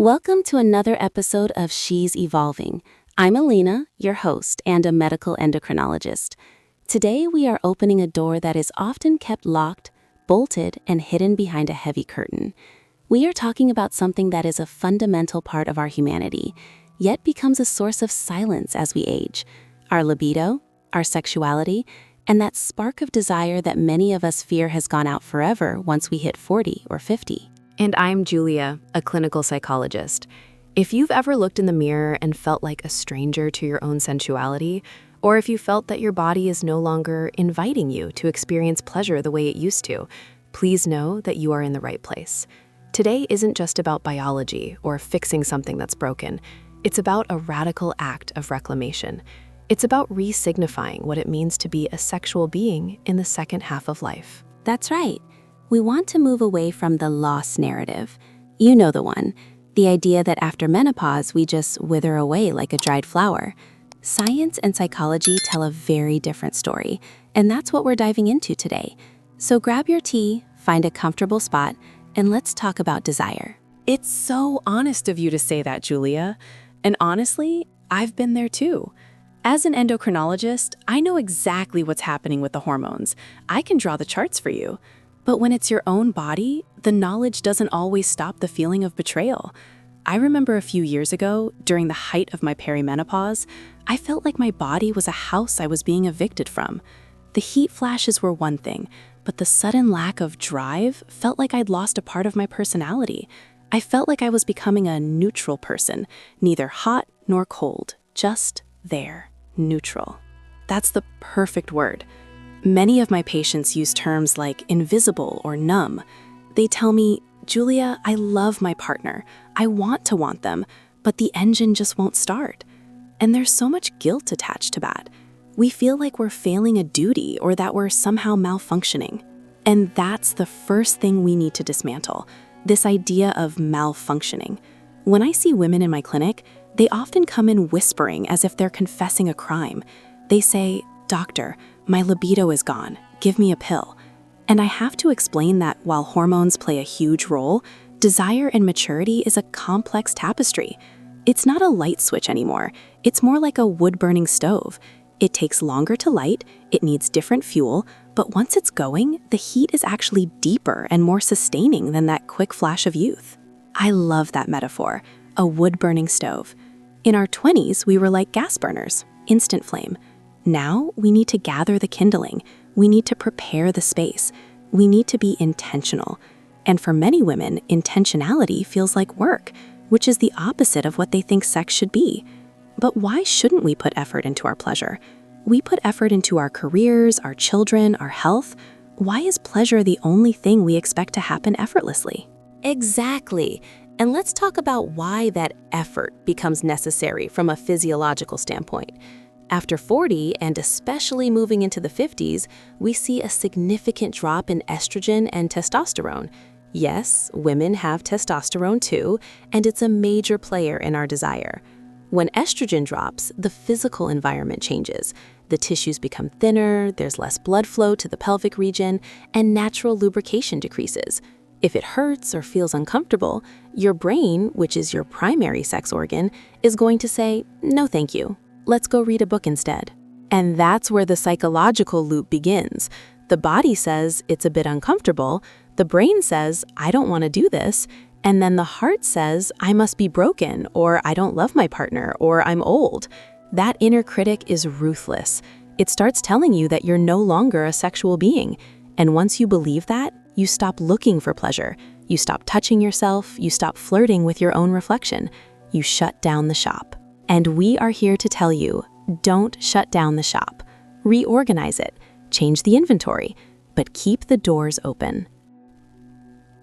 Welcome to another episode of She's Evolving. I'm Elena, your host and a medical endocrinologist. Today we are opening a door that is often kept locked, bolted, and hidden behind a heavy curtain. We are talking about something that is a fundamental part of our humanity, yet becomes a source of silence as we age. Our libido, our sexuality, and that spark of desire that many of us fear has gone out forever once we hit 40 or 50. And I'm Julia, a clinical psychologist. If you've ever looked in the mirror and felt like a stranger to your own sensuality, or if you felt that your body is no longer inviting you to experience pleasure the way it used to, please know that you are in the right place. Today isn't just about biology or fixing something that's broken. It's about a radical act of reclamation. It's about re-signifying what it means to be a sexual being in the second half of life. That's right. We want to move away from the loss narrative. You know the one, the idea that after menopause we just wither away like a dried flower. Science and psychology tell a very different story, and that's what we're diving into today. So grab your tea, find a comfortable spot, and let's talk about desire. It's so honest of you to say that, Julia. And honestly, I've been there too. As an endocrinologist, I know exactly what's happening with the hormones. I can draw the charts for you. But when it's your own body, the knowledge doesn't always stop the feeling of betrayal. I remember a few years ago, during the height of my perimenopause, I felt like my body was a house I was being evicted from. The heat flashes were one thing, but the sudden lack of drive felt like I'd lost a part of my personality. I felt like I was becoming a neutral person, neither hot nor cold, just there, neutral. That's the perfect word. Many of my patients use terms like invisible or numb. They tell me, Julia, I love my partner. I want to want them, but the engine just won't start. And there's so much guilt attached to that. We feel like we're failing a duty or that we're somehow malfunctioning. And that's the first thing we need to dismantle, this idea of malfunctioning. When I see women in my clinic, they often come in whispering as if they're confessing a crime. They say, "Doctor, my libido is gone. Give me a pill." And I have to explain that while hormones play a huge role, desire and maturity is a complex tapestry. It's not a light switch anymore. It's more like a wood-burning stove. It takes longer to light, it needs different fuel, but once it's going, the heat is actually deeper and more sustaining than that quick flash of youth. I love that metaphor, a wood-burning stove. In our 20s, we were like gas burners, instant flame. Now, we need to gather the kindling. We need to prepare the space. We need to be intentional. And for many women, intentionality feels like work, which is the opposite of what they think sex should be. But why shouldn't we put effort into our pleasure? We put effort into our careers, our children, our health. Why is pleasure the only thing we expect to happen effortlessly? Exactly. And let's talk about why that effort becomes necessary from a physiological standpoint. After 40, and especially moving into the 50s, we see a significant drop in estrogen and testosterone. Yes, women have testosterone too, and it's a major player in our desire. When estrogen drops, the physical environment changes. The tissues become thinner, there's less blood flow to the pelvic region, and natural lubrication decreases. If it hurts or feels uncomfortable, your brain, which is your primary sex organ, is going to say, "No, thank you. Let's go read a book instead." And that's where the psychological loop begins. The body says it's a bit uncomfortable, the brain says, "I don't want to do this," and then the heart says, "I must be broken," or "I don't love my partner," or "I'm old." That inner critic is ruthless. It starts telling you that you're no longer a sexual being. And once you believe that, you stop looking for pleasure. You stop touching yourself, you stop flirting with your own reflection. You shut down the shop. And we are here to tell you, don't shut down the shop. Reorganize it, change the inventory, but keep the doors open.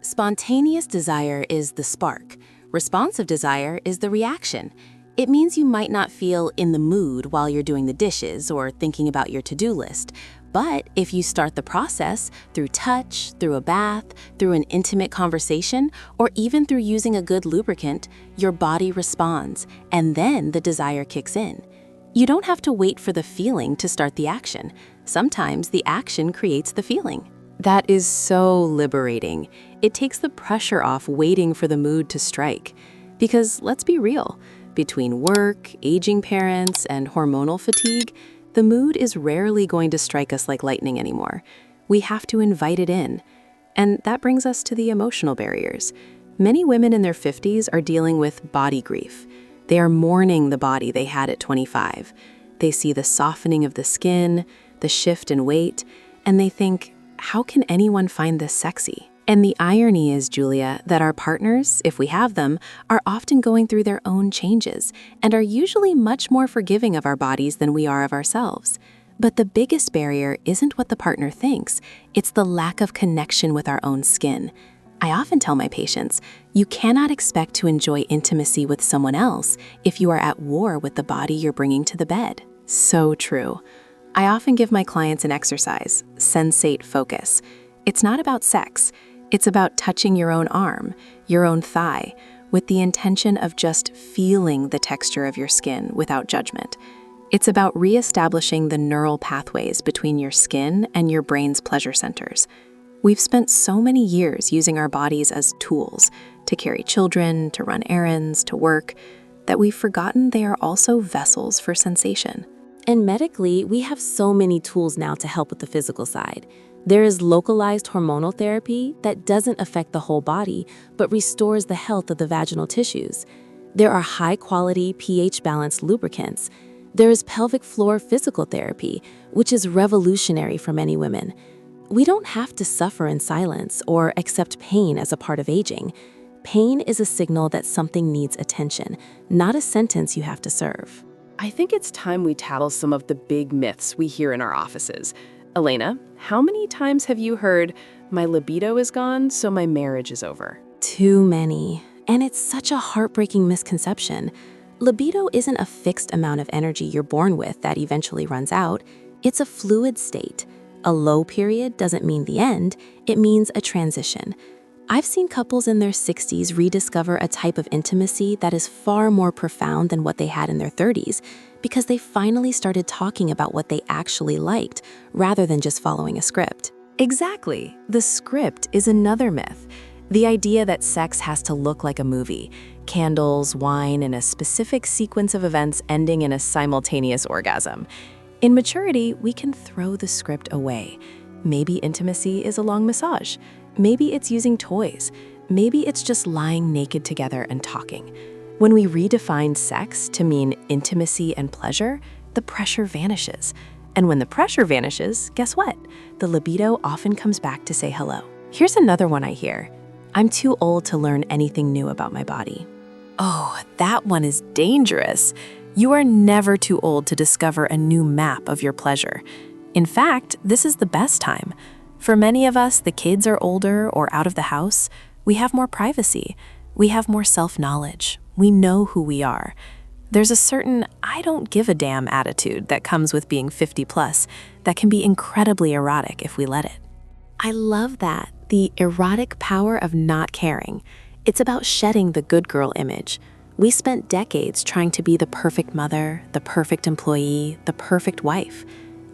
Spontaneous desire is the spark. Responsive desire is the reaction. It means you might not feel in the mood while you're doing the dishes or thinking about your to-do list. But if you start the process through touch, through a bath, through an intimate conversation, or even through using a good lubricant, your body responds, and then the desire kicks in. You don't have to wait for the feeling to start the action. Sometimes the action creates the feeling. That is so liberating. It takes the pressure off waiting for the mood to strike. Because let's be real, between work, aging parents, and hormonal fatigue, the mood is rarely going to strike us like lightning anymore. We have to invite it in. And that brings us to the emotional barriers. Many women in their 50s are dealing with body grief. They are mourning the body they had at 25. They see the softening of the skin, the shift in weight, and they think, how can anyone find this sexy? And the irony is, Julia, that our partners, if we have them, are often going through their own changes and are usually much more forgiving of our bodies than we are of ourselves. But the biggest barrier isn't what the partner thinks, it's the lack of connection with our own skin. I often tell my patients, you cannot expect to enjoy intimacy with someone else if you are at war with the body you're bringing to the bed. So true. I often give my clients an exercise, sensate focus. It's not about sex. It's about touching your own arm, your own thigh, with the intention of just feeling the texture of your skin without judgment. It's about reestablishing the neural pathways between your skin and your brain's pleasure centers. We've spent so many years using our bodies as tools to carry children, to run errands, to work, that we've forgotten they are also vessels for sensation. And medically, we have so many tools now to help with the physical side. There is localized hormonal therapy that doesn't affect the whole body, but restores the health of the vaginal tissues. There are high-quality pH-balanced lubricants. There is pelvic floor physical therapy, which is revolutionary for many women. We don't have to suffer in silence or accept pain as a part of aging. Pain is a signal that something needs attention, not a sentence you have to serve. I think it's time we tackle some of the big myths we hear in our offices. Elena, how many times have you heard, my libido is gone, so my marriage is over? Too many. And it's such a heartbreaking misconception. Libido isn't a fixed amount of energy you're born with that eventually runs out. It's a fluid state. A low period doesn't mean the end, it means a transition. I've seen couples in their 60s rediscover a type of intimacy that is far more profound than what they had in their 30s because they finally started talking about what they actually liked rather than just following a script. Exactly. The script is another myth. The idea that sex has to look like a movie, candles, wine, and a specific sequence of events ending in a simultaneous orgasm. In maturity, we can throw the script away. Maybe intimacy is a long massage. Maybe it's using toys. Maybe it's just lying naked together and talking. When we redefine sex to mean intimacy and pleasure, the pressure vanishes. And when the pressure vanishes, guess what? The libido often comes back to say hello. Here's another one I hear. I'm too old to learn anything new about my body. Oh, that one is dangerous. You are never too old to discover a new map of your pleasure. In fact, this is the best time. For many of us, the kids are older or out of the house. We have more privacy. We have more self-knowledge. We know who we are. There's a certain I don't give a damn attitude that comes with being 50 plus that can be incredibly erotic if we let it. I love that, the erotic power of not caring. It's about shedding the good girl image. We spent decades trying to be the perfect mother, the perfect employee, the perfect wife.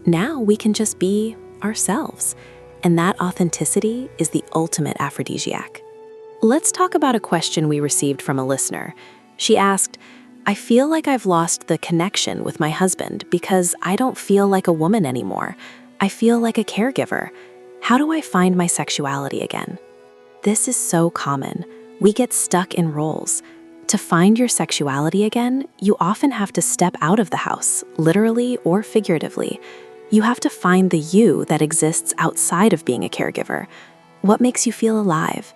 Now we can just be ourselves. And that authenticity is the ultimate aphrodisiac. Let's talk about a question we received from a listener. She asked, I feel like I've lost the connection with my husband because I don't feel like a woman anymore. I feel like a caregiver. How do I find my sexuality again? This is so common. We get stuck in roles. To find your sexuality again, you often have to step out of the house, literally or figuratively. You have to find the you that exists outside of being a caregiver. What makes you feel alive?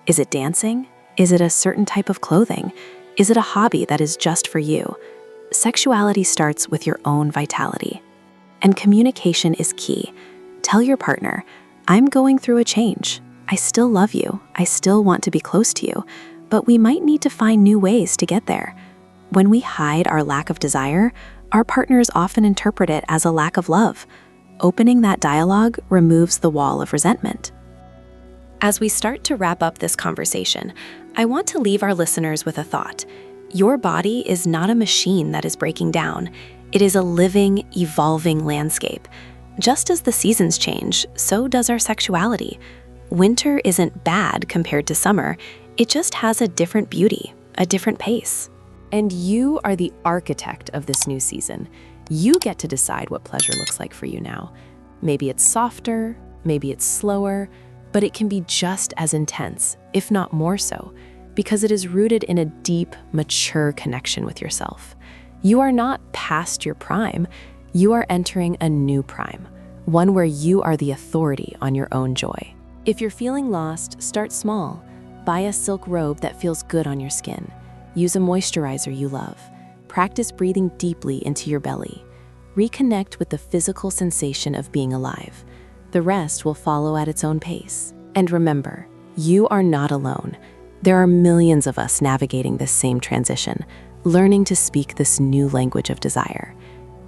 Is it dancing? Is it a certain type of clothing? Is it a hobby that is just for you? Sexuality starts with your own vitality. And communication is key. Tell your partner, I'm going through a change. I still love you. I still want to be close to you, but we might need to find new ways to get there. When we hide our lack of desire, our partners often interpret it as a lack of love. Opening that dialogue removes the wall of resentment. As we start to wrap up this conversation, I want to leave our listeners with a thought. Your body is not a machine that is breaking down. It is a living, evolving landscape. Just as the seasons change, so does our sexuality. Winter isn't bad compared to summer. It just has a different beauty, a different pace. And you are the architect of this new season. You get to decide what pleasure looks like for you now. Maybe it's softer, maybe it's slower, but it can be just as intense, if not more so, because it is rooted in a deep, mature connection with yourself. You are not past your prime, you are entering a new prime, one where you are the authority on your own joy. If you're feeling lost, start small. Buy a silk robe that feels good on your skin. Use a moisturizer you love. Practice breathing deeply into your belly. Reconnect with the physical sensation of being alive. The rest will follow at its own pace. And remember, you are not alone. There are millions of us navigating this same transition, learning to speak this new language of desire.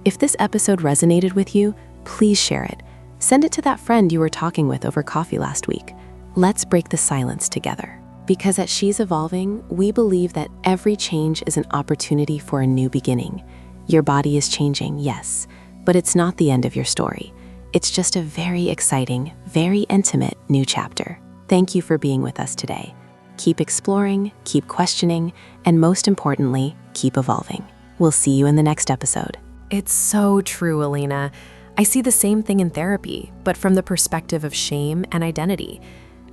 If this episode resonated with you, please share it. Send it to that friend you were talking with over coffee last week. Let's break the silence together. Because at She's Evolving, we believe that every change is an opportunity for a new beginning. Your body is changing, yes, but it's not the end of your story. It's just a very exciting, very intimate new chapter. Thank you for being with us today. Keep exploring, keep questioning, and most importantly, keep evolving. We'll see you in the next episode. It's so true, Elena. I see the same thing in therapy, but from the perspective of shame and identity.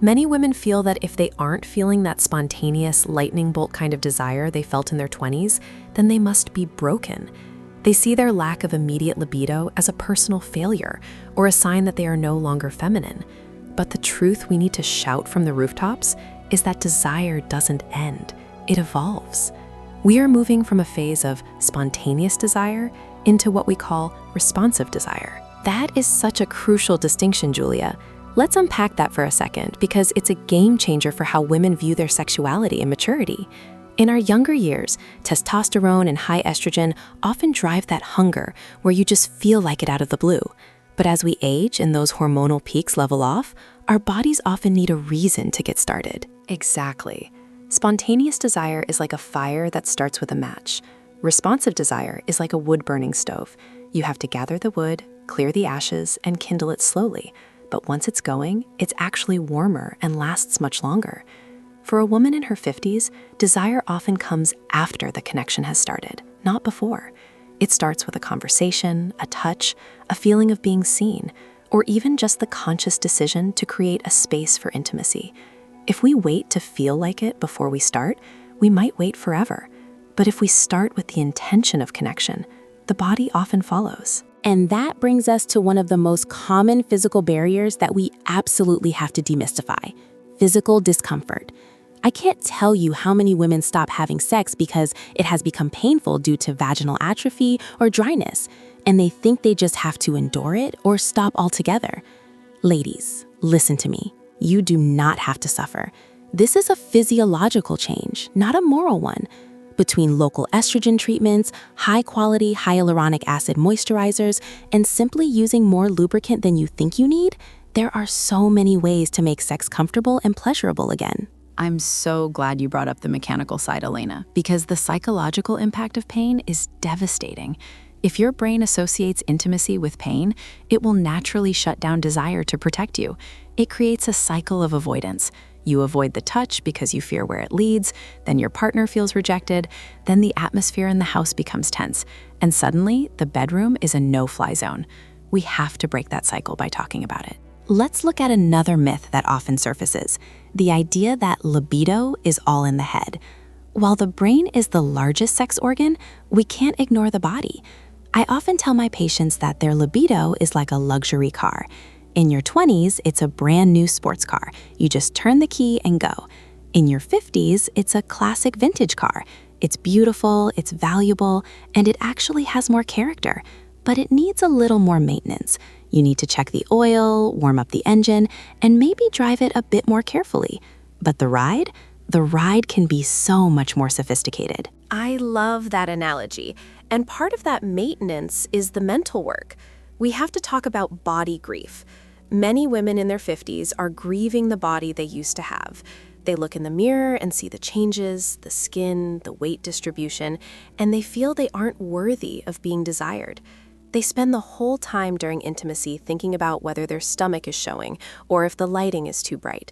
Many women feel that if they aren't feeling that spontaneous lightning bolt kind of desire they felt in their 20s, then they must be broken. They see their lack of immediate libido as a personal failure or a sign that they are no longer feminine. But the truth we need to shout from the rooftops is that desire doesn't end, it evolves. We are moving from a phase of spontaneous desire into what we call responsive desire. That is such a crucial distinction, Julia. Let's unpack that for a second, because it's a game changer for how women view their sexuality and maturity. In our younger years, testosterone and high estrogen often drive that hunger where you just feel like it out of the blue. But as we age and those hormonal peaks level off, our bodies often need a reason to get started. Exactly. Spontaneous desire is like a fire that starts with a match. Responsive desire is like a wood-burning stove. You have to gather the wood, clear the ashes, and kindle it slowly. But once it's going, it's actually warmer and lasts much longer. For a woman in her 50s, desire often comes after the connection has started, not before. It starts with a conversation, a touch, a feeling of being seen, or even just the conscious decision to create a space for intimacy. If we wait to feel like it before we start, we might wait forever. But if we start with the intention of connection, the body often follows. And that brings us to one of the most common physical barriers that we absolutely have to demystify: physical discomfort. I can't tell you how many women stop having sex because it has become painful due to vaginal atrophy or dryness, and they think they just have to endure it or stop altogether. Ladies, listen to me. You do not have to suffer. This is a physiological change, not a moral one. Between local estrogen treatments, high-quality hyaluronic acid moisturizers, and simply using more lubricant than you think you need, there are so many ways to make sex comfortable and pleasurable again. I'm so glad you brought up the mechanical side, Elena, because the psychological impact of pain is devastating. If your brain associates intimacy with pain, it will naturally shut down desire to protect you. It creates a cycle of avoidance. You avoid the touch because you fear where it leads, then your partner feels rejected, then the atmosphere in the house becomes tense, and suddenly the bedroom is a no-fly zone. We have to break that cycle by talking about it. Let's look at another myth that often surfaces: the idea that libido is all in the head. While the brain is the largest sex organ, we can't ignore the body. I often tell my patients that their libido is like a luxury car. In your 20s, it's a brand new sports car. You just turn the key and go. In your 50s, it's a classic vintage car. It's beautiful, it's valuable, and it actually has more character. But it needs a little more maintenance. You need to check the oil, warm up the engine, and maybe drive it a bit more carefully. But the ride can be so much more sophisticated. I love that analogy. And part of that maintenance is the mental work. We have to talk about body grief. Many women in their 50s are grieving the body they used to have. They look in the mirror and see the changes, the skin, the weight distribution, and they feel they aren't worthy of being desired. They spend the whole time during intimacy thinking about whether their stomach is showing or if the lighting is too bright.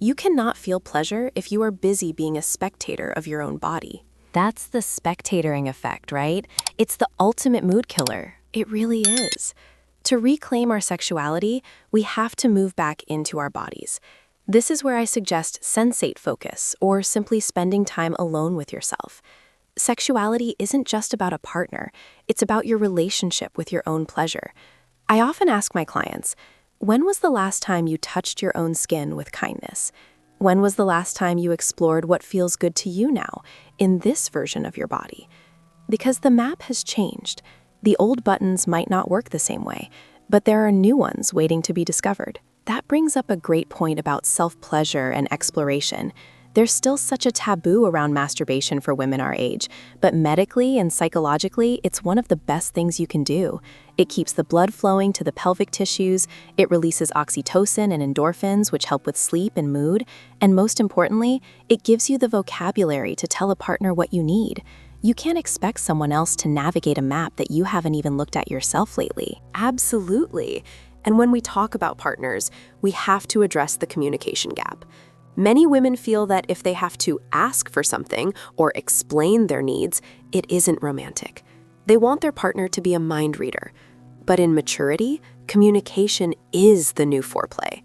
You cannot feel pleasure if you are busy being a spectator of your own body. That's the spectatoring effect, right? It's the ultimate mood killer. It really is. To reclaim our sexuality, we have to move back into our bodies. This is where I suggest sensate focus, or simply spending time alone with yourself. Sexuality isn't just about a partner, it's about your relationship with your own pleasure. I often ask my clients, when was the last time you touched your own skin with kindness? When was the last time you explored what feels good to you now, in this version of your body? Because the map has changed. The old buttons might not work the same way, but there are new ones waiting to be discovered. That brings up a great point about self-pleasure and exploration. There's still such a taboo around masturbation for women our age, but medically and psychologically, it's one of the best things you can do. It keeps the blood flowing to the pelvic tissues, it releases oxytocin and endorphins, which help with sleep and mood, and most importantly, it gives you the vocabulary to tell a partner what you need. You can't expect someone else to navigate a map that you haven't even looked at yourself lately. Absolutely. And when we talk about partners, we have to address the communication gap. Many women feel that if they have to ask for something or explain their needs, it isn't romantic. They want their partner to be a mind reader. But in maturity, communication is the new foreplay.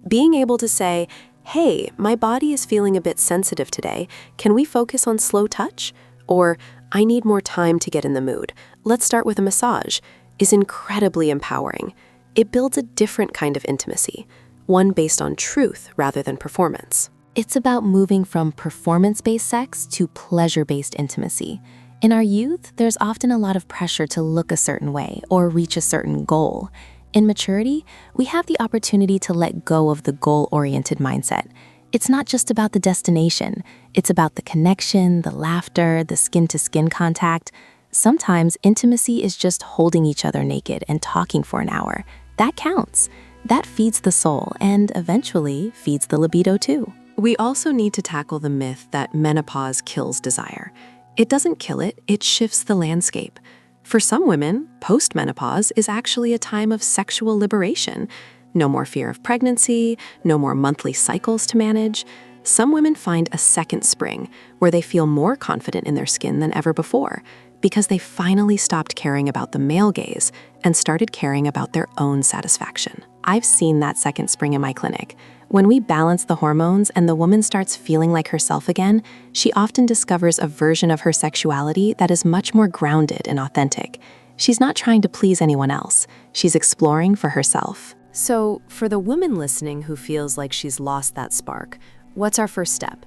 Being able to say, hey, my body is feeling a bit sensitive today. Can we focus on slow touch? Or, I need more time to get in the mood. Let's start with a massage, is incredibly empowering. It builds a different kind of intimacy, one based on truth rather than performance. It's about moving from performance-based sex to pleasure-based intimacy. In our youth, there's often a lot of pressure to look a certain way or reach a certain goal. In maturity, we have the opportunity to let go of the goal-oriented mindset. It's not just about the destination. It's about the connection, the laughter, the skin-to-skin contact. Sometimes intimacy is just holding each other naked and talking for an hour. That counts. That feeds the soul and eventually feeds the libido too. We also need to tackle the myth that menopause kills desire. It doesn't kill it, it shifts the landscape. For some women, postmenopause is actually a time of sexual liberation. No more fear of pregnancy, no more monthly cycles to manage. Some women find a second spring where they feel more confident in their skin than ever before because they finally stopped caring about the male gaze and started caring about their own satisfaction. I've seen that second spring in my clinic. When we balance the hormones and the woman starts feeling like herself again, she often discovers a version of her sexuality that is much more grounded and authentic. She's not trying to please anyone else. She's exploring for herself. So, for the woman listening who feels like she's lost that spark, what's our first step?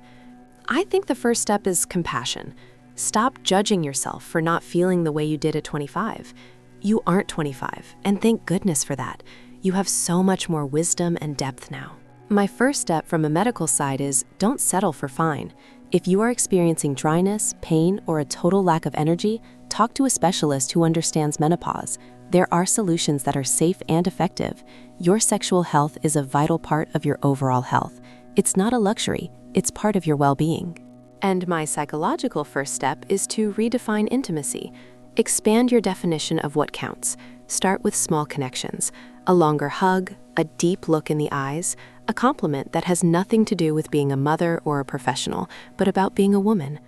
I think the first step is compassion. Stop judging yourself for not feeling the way you did at 25. You aren't 25, and thank goodness for that. You have so much more wisdom and depth now. My first step from a medical side is don't settle for fine. If you are experiencing dryness, pain, or a total lack of energy, talk to a specialist who understands menopause. There are solutions that are safe and effective. Your sexual health is a vital part of your overall health. It's not a luxury, it's part of your well-being. And my psychological first step is to redefine intimacy. Expand your definition of what counts. Start with small connections, a longer hug, a deep look in the eyes, a compliment that has nothing to do with being a mother or a professional, but about being a woman.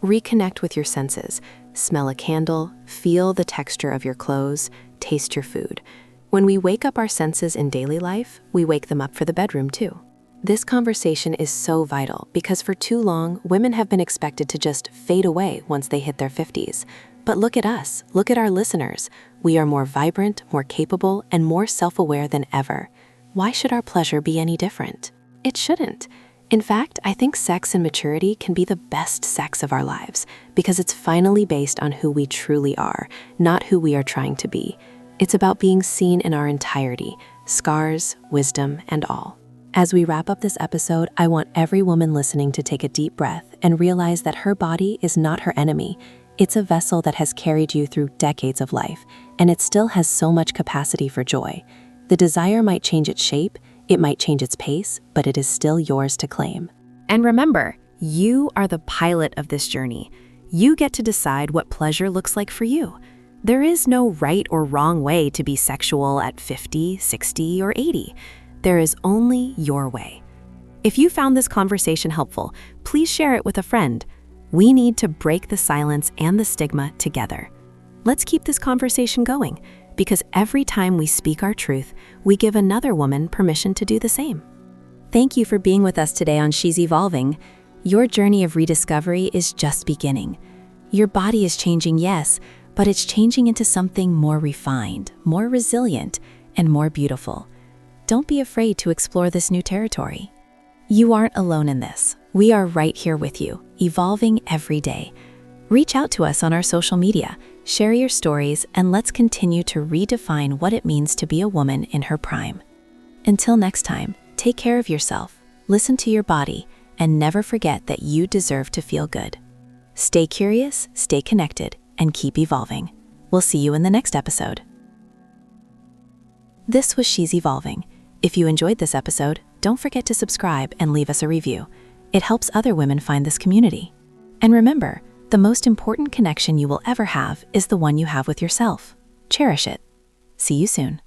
Reconnect with your senses. Smell a candle, feel the texture of your clothes, taste your food. When we wake up our senses in daily life, we wake them up for the bedroom too. This conversation is so vital because for too long, women have been expected to just fade away once they hit their 50s. But look at us, look at our listeners. We are more vibrant, more capable, and more self-aware than ever. Why should our pleasure be any different? It shouldn't. In fact, I think sex and maturity can be the best sex of our lives because it's finally based on who we truly are, not who we are trying to be. It's about being seen in our entirety, scars, wisdom, and all. As we wrap up this episode, I want every woman listening to take a deep breath and realize that her body is not her enemy. It's a vessel that has carried you through decades of life, and it still has so much capacity for joy. The desire might change its shape, it might change its pace, but it is still yours to claim. And remember, you are the pilot of this journey. You get to decide what pleasure looks like for you. There is no right or wrong way to be sexual at 50, 60, or 80. There is only your way. If you found this conversation helpful, please share it with a friend. We need to break the silence and the stigma together. Let's keep this conversation going, because every time we speak our truth, we give another woman permission to do the same. Thank you for being with us today on She's Evolving. Your journey of rediscovery is just beginning. Your body is changing, yes, but it's changing into something more refined, more resilient, and more beautiful. Don't be afraid to explore this new territory. You aren't alone in this. We are right here with you, evolving every day. Reach out to us on our social media, share your stories, and let's continue to redefine what it means to be a woman in her prime. Until next time, take care of yourself, listen to your body, and never forget that you deserve to feel good. Stay curious, stay connected, and keep evolving. We'll see you in the next episode. This was She's Evolving. If you enjoyed this episode, don't forget to subscribe and leave us a review. It helps other women find this community. And remember, the most important connection you will ever have is the one you have with yourself. Cherish it. See you soon.